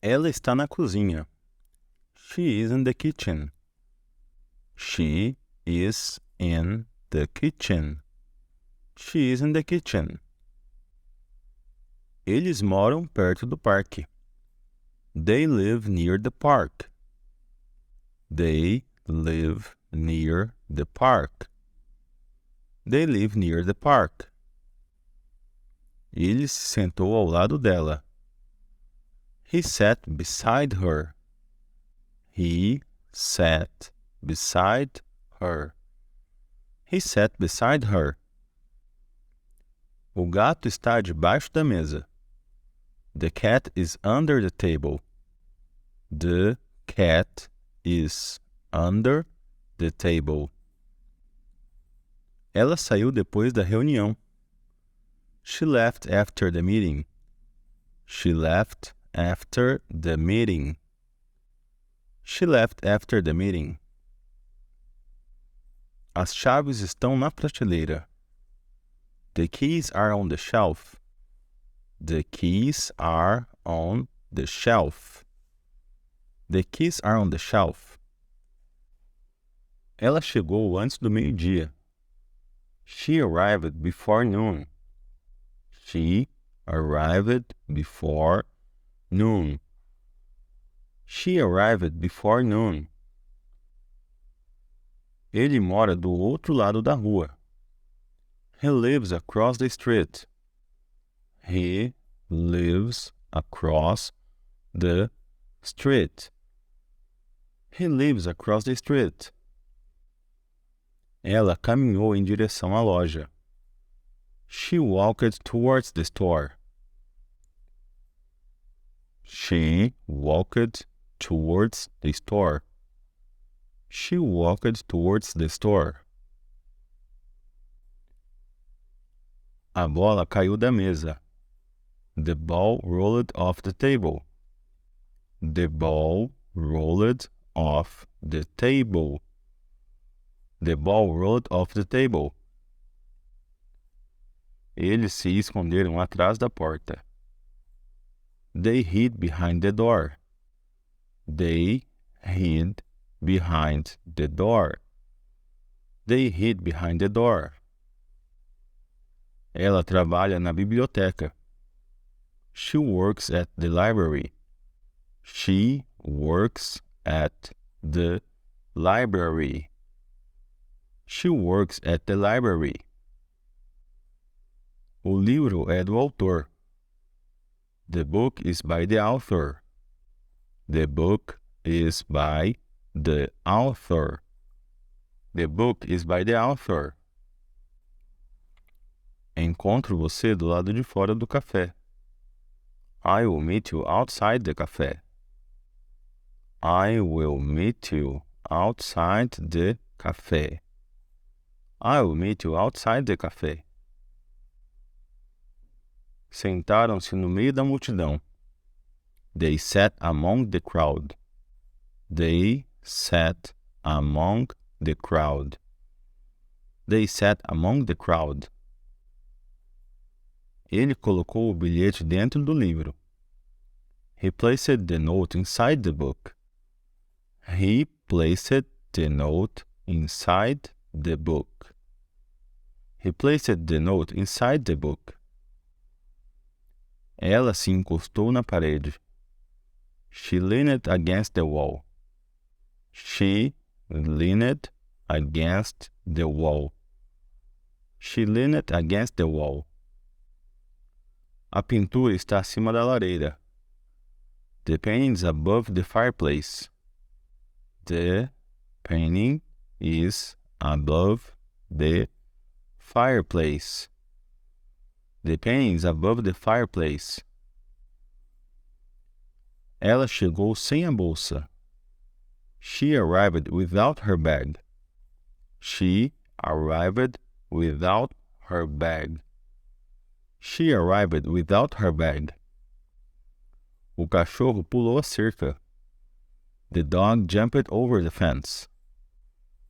Ela está na cozinha. She is in the kitchen. She is in the kitchen. She is in the kitchen. Eles moram perto do parque. They live near the park. They live near the park. They live near the park. Ele se sentou ao lado dela. He sat beside her. He sat beside her. He sat beside her. O gato está debaixo da mesa. The cat is under the table. The cat is under the table. Ela saiu depois da reunião. She left after the meeting. She left after the meeting. She left after the meeting. As chaves estão na prateleira. The keys are on the shelf. The keys are on the shelf. The keys are on the shelf. Ela chegou antes do meio-dia. She arrived before noon. She arrived before noon. She arrived before noon. Ele mora do outro lado da rua. He lives across the street. He lives across the street. He lives across the street. Ela caminhou em direção à loja. She walked towards the store. She walked towards the store. She walked towards the store. A bola caiu da mesa. The ball rolled off the table. The ball rolled off the table. The ball rolled off the table. Eles se esconderam atrás da porta. They hid behind the door. They hid behind the door. They hid behind the door. Ela trabalha na biblioteca. She works at the library. She works at the library. She works at the library. O livro é do autor. The book is by the author. The book is by the author. The book is by the author. Encontro você do lado de fora do café. I will meet you outside the café. I will meet you outside the café. I will meet you outside the café. Sentaram-se no meio da multidão. They sat among the crowd. They sat among the crowd. They sat among the crowd. Ele colocou o bilhete dentro do livro. He placed the note inside the book. He placed the note inside the book. He placed the note inside the book. Ela se encostou na parede. She leaned against the wall. She leaned against the wall. She leaned against the wall. A pintura está acima da lareira. The painting is above the fireplace. The painting is above the fireplace. The painting is above the fireplace. Ela chegou sem a bolsa. She arrived without her bag. She arrived without her bag. She arrived without her bag. O cachorro pulou a cerca. The dog jumped over the fence.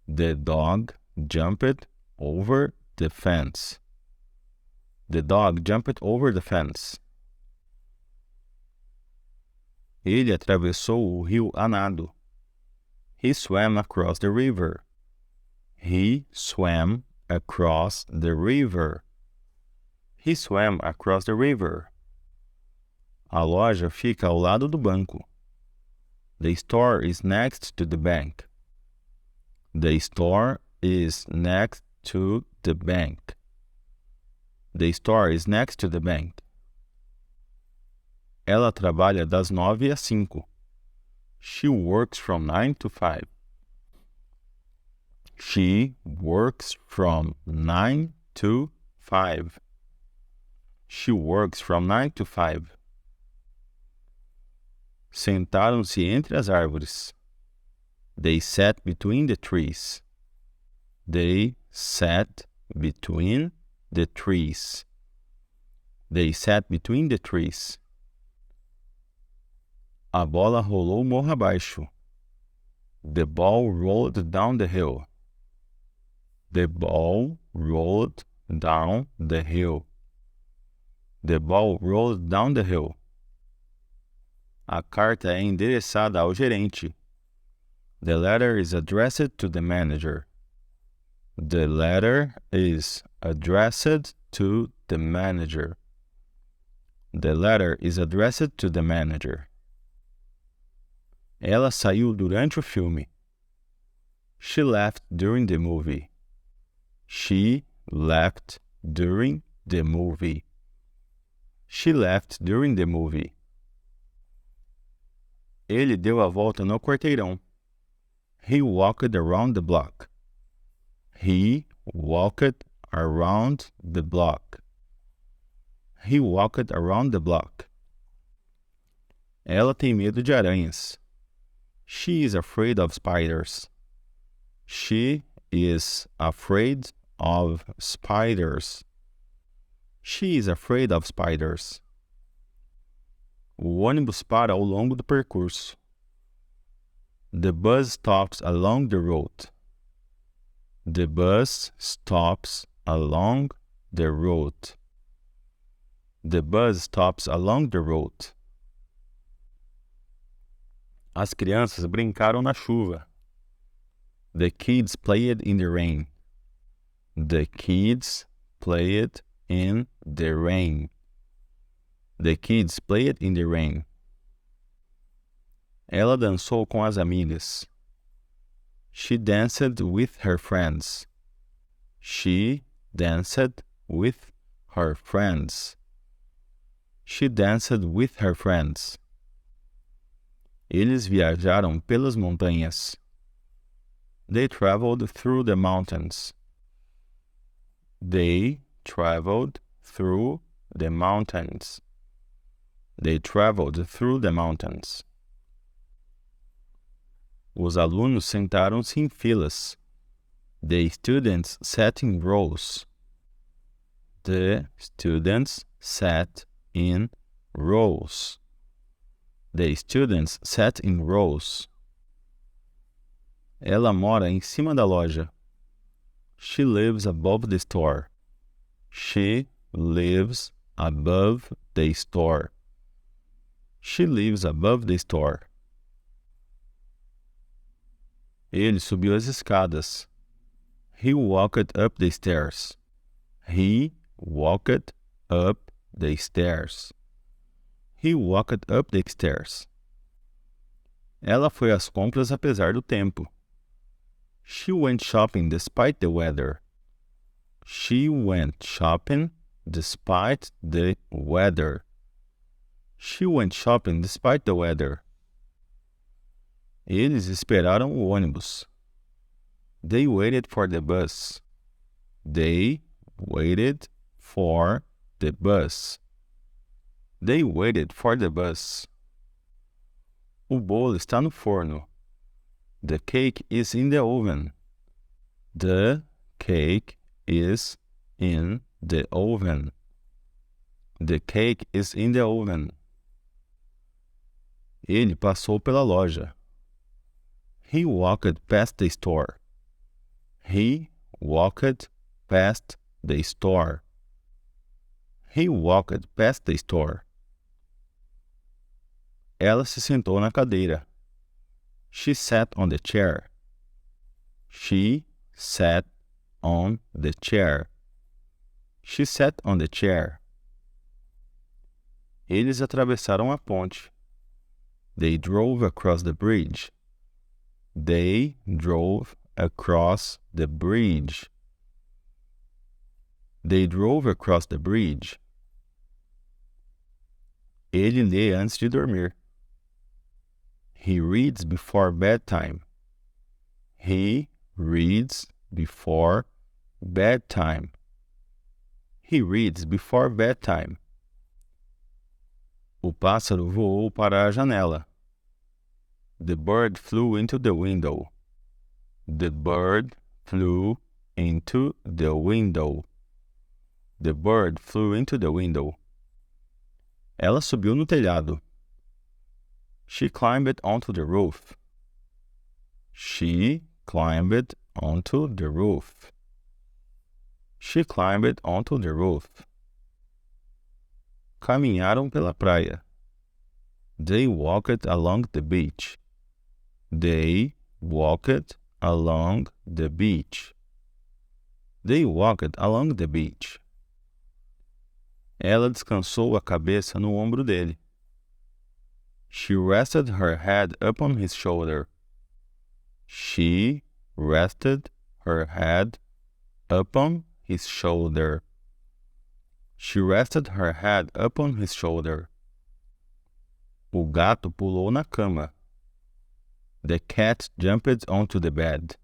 The dog jumped over the fence. The dog jumped over the fence. Ele atravessou o rio a nado. He swam across the river. He swam across the river. He swam across the river. A loja fica ao lado do banco. The store is next to the bank. The store is next to the bank. The store is next to the bank. Ela trabalha das 9 às 5. She works from 9 to 5. She works from 9 to 5. She works from 9 to 5. Sentaram-se entre as árvores. They sat between the trees. They sat between the trees. They sat between the trees. A bola rolou morro abaixo. The ball rolled down the hill. The ball rolled down the hill. The ball rolled down the hill. A carta é endereçada ao gerente. The letter is addressed to the manager. The letter is addressed to the manager. The letter is addressed to the manager. Ela saiu durante o filme. She left during the movie. She left during the movie. She left during the movie. Ele deu a volta no quarteirão. He walked around the block. He walked around the block. He walked around the block. Ela tem medo de aranhas. She is afraid of spiders. She is afraid of spiders. She is afraid of spiders. O ônibus para ao longo do percurso. The bus stops along the road. The bus stops along the road. The bus stops along the road. As crianças brincaram na chuva. The kids played in the rain. The kids played in the rain. The kids played in the rain. Ela dançou com as amigas. She danced with her friends. She danced with her friends. She danced with her friends. Eles viajaram pelas montanhas. They traveled through the mountains. They traveled through the mountains. They traveled through the mountains. Os alunos sentaram-se em filas. The students sat in rows. The students sat in rows. The students sat in rows. Ela mora em cima da loja. She lives above the store. She lives above the store. She lives above the store. Ele subiu as escadas. He walked up the stairs. He walked up the stairs. He walked up the stairs. Ela foi às compras apesar do tempo. She went shopping despite the weather. She went shopping despite the weather. She went shopping despite the weather. Eles esperaram o ônibus. They waited for the bus. They waited for the bus. They waited for the bus. O bolo está no forno. The cake is in the oven. The cake is in the oven. The cake is in the oven. Ele passou pela loja. He walked past the store. He walked past the store. He walked past the store. Ela se sentou na cadeira. She sat on the chair. She sat on the chair. She sat on the chair. Eles atravessaram a ponte. They drove across the bridge. They drove across the bridge. They drove across the bridge. Ele lê antes de dormir. He reads before bedtime. He reads before bedtime. He reads before bedtime. O pássaro voou para a janela. The bird flew into the window. The bird flew into the window. The bird flew into the window. Ela subiu no telhado. She climbed onto the roof. She climbed onto the roof. She climbed onto the roof. Caminharam pela praia. They walked along the beach. They walked along the beach. They walked along the beach. Ela descansou a cabeça no ombro dele. She rested her head upon his shoulder. She rested her head upon his shoulder. She rested her head upon his shoulder. O gato pulou na cama. The cat jumped onto the bed.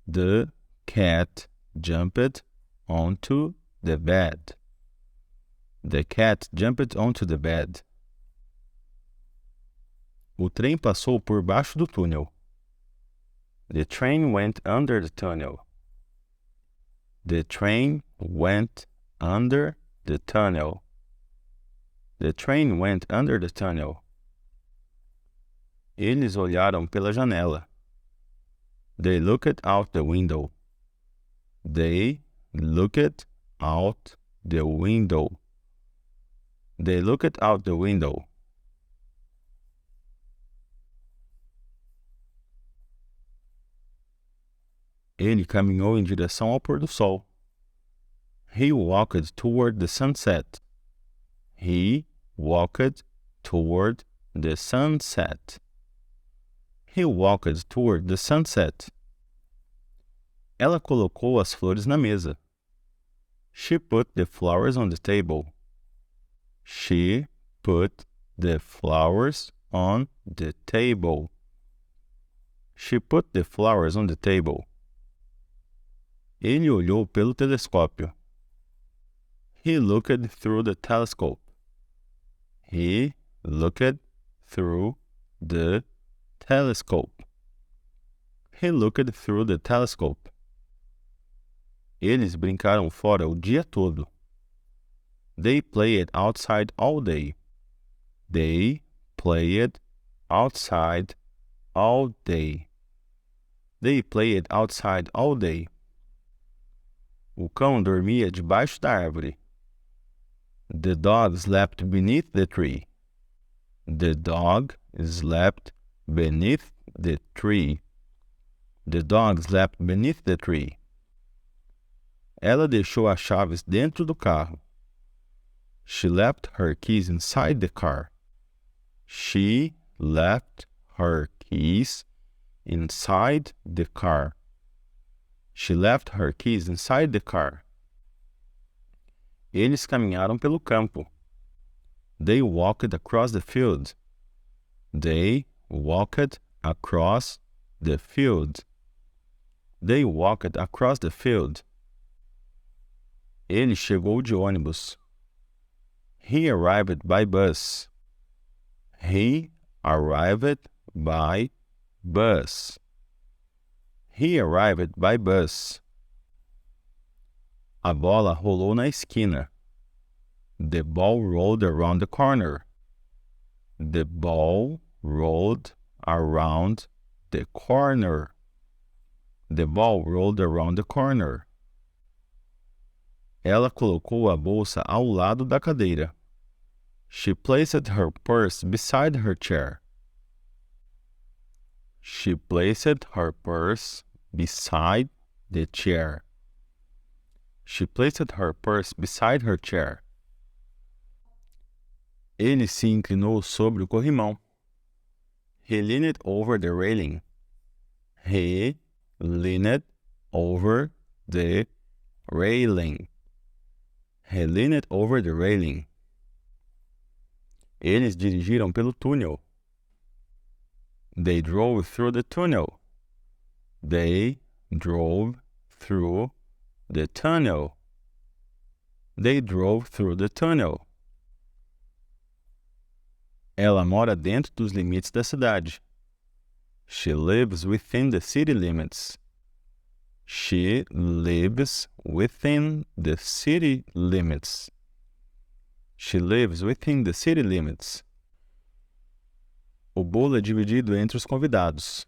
The cat jumped onto the bed. The cat jumped onto the bed. O trem passou por baixo do túnel. The train went under the tunnel. The train went under the tunnel. The train went under the tunnel. Eles olharam pela janela. They looked out the window. They looked out the window. They looked out the window. Ele caminhou em direção ao pôr do sol. He walked toward the sunset. He walked toward the sunset. He walked toward the sunset. Ela colocou as flores na mesa. She put the flowers on the table. She put the flowers on the table. She put the flowers on the table. Ele olhou pelo telescópio. He looked through the telescope. He looked through the telescope. He looked through the telescope. Eles brincaram fora o dia todo. They played outside all day. They played outside all day. They played outside all day. O cão dormia debaixo da árvore. The dog slept beneath the tree. The dog slept beneath the tree. The dog slept beneath the tree. Ela deixou as chaves dentro do carro. She left her keys inside the car. She left her keys inside the car. She left her keys inside the car. Eles caminharam pelo campo. They walked across the field. They walked across the field. They walked across the field. Ele chegou de ônibus. He arrived by bus. He arrived by bus. He arrived by bus. A bola rolou na esquina. The ball rolled around the corner. The ball rolled around the corner. The ball rolled around the corner. Ela colocou a bolsa ao lado da cadeira. She placed her purse beside her chair. She placed her purse beside the chair. She placed her purse beside her chair. Ele se inclinou sobre o corrimão. He leaned over the railing. He leaned over the railing. He leaned over the railing. Eles dirigiram pelo túnel. They drove through the tunnel. They drove through the tunnel. They drove through the tunnel. Ela mora dentro dos limites da cidade. She lives within the city limits. She lives within the city limits. She lives within the city limits. O bolo é dividido entre os convidados.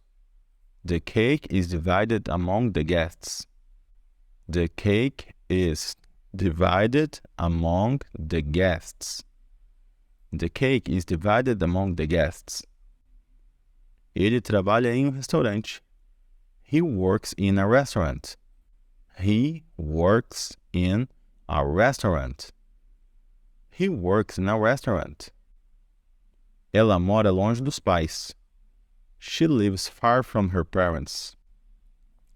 The cake is divided among the guests. The cake is divided among the guests. The cake is divided among the guests. Ele trabalha em restaurante. He works in a restaurant. He works in a restaurant. He works in a restaurant. Ela mora longe dos pais. She lives far from her parents.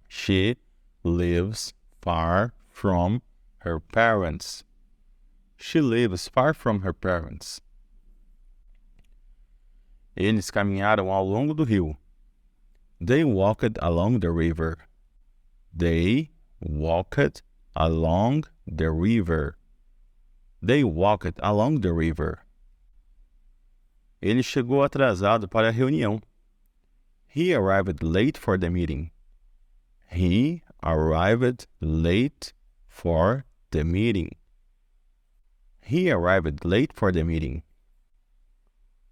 She lives far from her parents. She lives far from her parents. Eles caminharam ao longo do rio. They walked along the river. They walked along the river. They walked along the river. Ele chegou atrasado para a reunião. He arrived late for the meeting. He arrived late for the meeting. He arrived late for the meeting.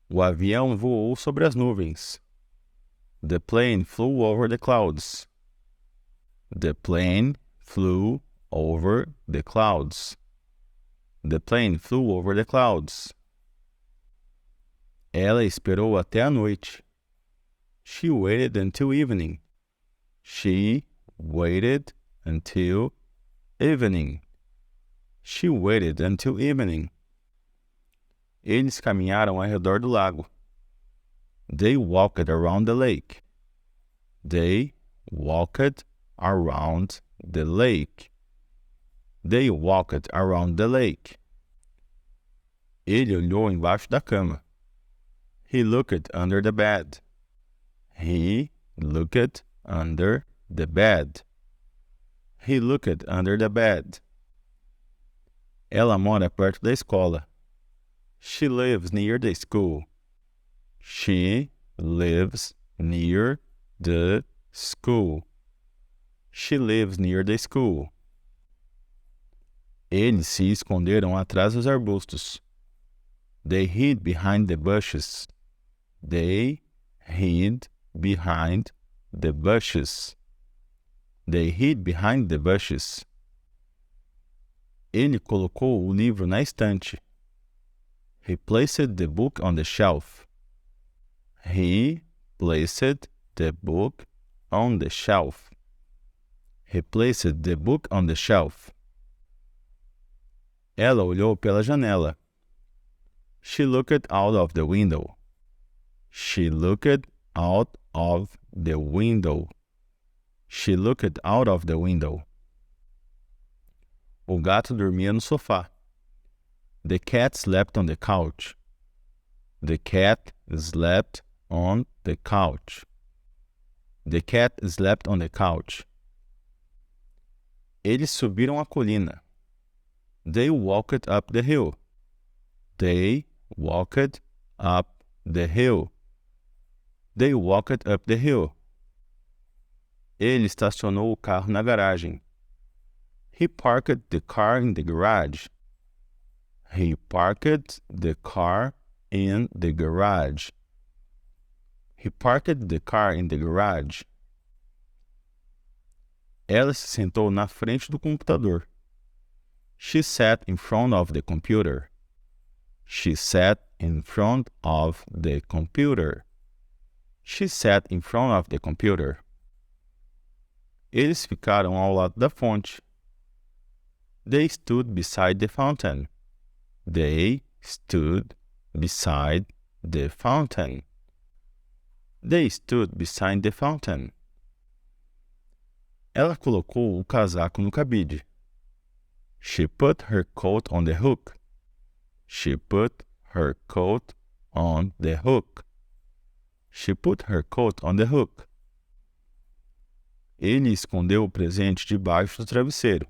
O avião voou sobre as nuvens. The plane flew over the clouds. The plane flew over the clouds. The plane flew over the clouds. Ela esperou até a noite. She waited until evening. She waited until evening. She waited until evening. Eles caminharam ao redor do lago. They walked around the lake. They walked around the lake. They walked around the lake. Ele olhou embaixo da cama. He looked under the bed. He looked under the bed. He looked under the bed. Ela mora perto da escola. She lives near the school. She lives near the school. She lives near the school. Eles se esconderam atrás dos arbustos. They hid behind the bushes. They hid behind the bushes. They hid behind the bushes. Ele colocou o livro na estante. He placed the book on the shelf. He placed the book on the shelf. He placed the book on the shelf. Ela olhou pela janela. She looked out of the window. She looked out of the window. She looked out of the window. O gato dormia no sofá. The cat slept on the couch. The cat slept on the couch. The cat slept on the couch. Eles subiram a colina. They walked up the hill. They walked up the hill. They walked up the hill. Ele estacionou o carro na garagem. He parked the car in the garage. He parked the car in the garage. He parked the car in the garage. Ela se sentou na frente do computador. She sat in front of the computer. She sat in front of the computer. She sat in front of the computer. Eles ficaram ao lado da fonte. They stood beside the fountain. They stood beside the fountain. They stood beside the fountain. Ela colocou o casaco no cabide. She put her coat on the hook. She put her coat on the hook. She put her coat on the hook. Ele escondeu o presente debaixo do travesseiro.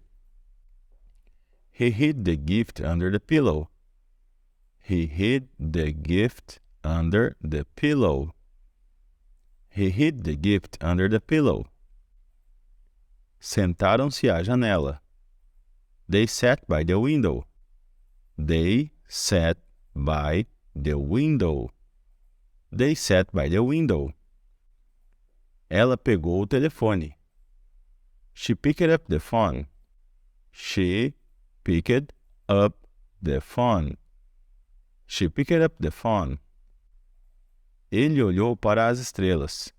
He hid the gift under the pillow. He hid the gift under the pillow. He hid the gift under the pillow. Sentaram-se à janela. They sat by the window. They sat by the window. They sat by the window. Ela pegou o telefone. She picked up the phone. She picked up the phone. She picked up the phone. Ele olhou para as estrelas.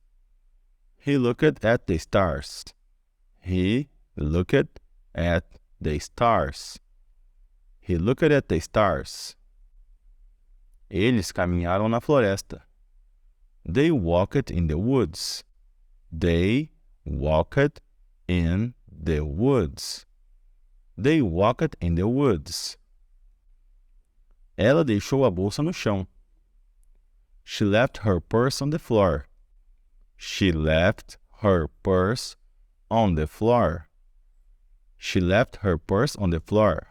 He looked at the stars. He looked at the stars. He looked at the stars. Eles caminharam na floresta. They walked in the woods. They walked in the woods. They walked in the woods. Ela deixou a bolsa no chão. She left her purse on the floor. She left her purse on the floor. She left her purse on the floor.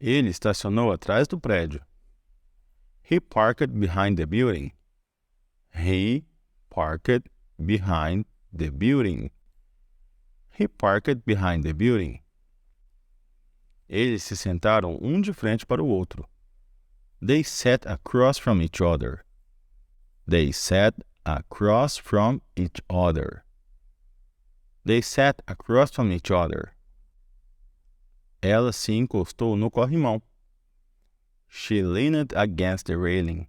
Ele estacionou atrás do prédio. He parked behind the building. He parked behind the building. He parked behind the building. Eles se sentaram um de frente para o outro. They sat across from each other. They sat across from each other. They sat across from each other. Ela se encostou no corrimão. She leaned against the railing.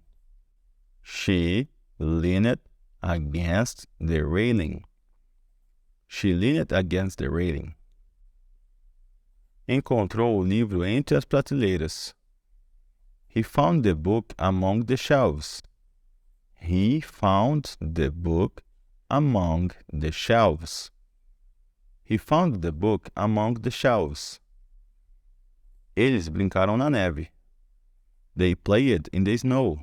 She leaned against the railing. She leaned against the railing. Encontrou o livro entre as prateleiras. He found the book among the shelves. He found the book among the shelves. He found the book among the shelves. Eles brincaram na neve. They played in the snow.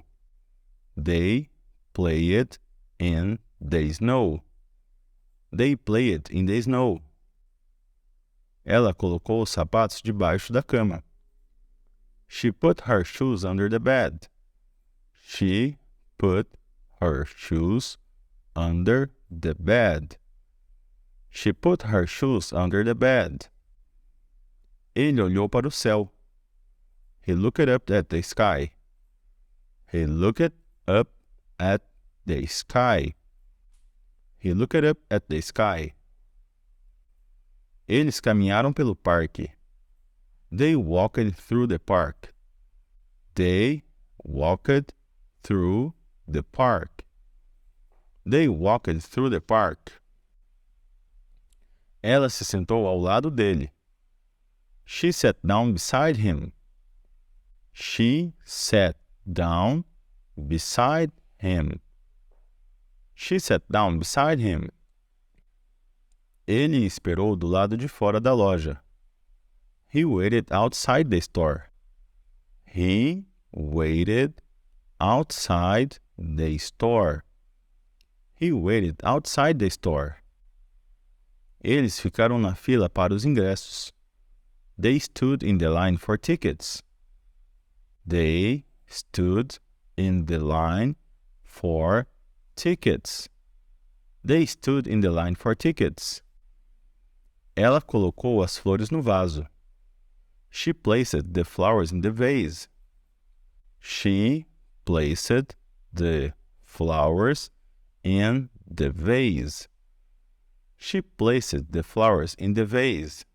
They played in the snow. They played in the snow. Ela colocou os sapatos debaixo da cama. She put her shoes under the bed. She put her shoes under the bed. She put her shoes under the bed. Ele olhou para o céu. He looked up at the sky. He looked up at the sky. He looked up at the sky. Eles caminharam pelo parque. They walked through the park. They walked through the park. They walked through the park. Ela se sentou ao lado dele. She sat down beside him. She sat down beside him. She sat down beside him. Ele esperou do lado de fora da loja. He waited outside the store. He waited outside the store. He waited outside the store. Eles ficaram na fila para os ingressos. They stood in the line for tickets. They stood in the line for tickets. They stood in the line for tickets. Ela colocou as flores no vaso. She placed the flowers in the vase. She placed the flowers in the vase. She placed the flowers in the vase.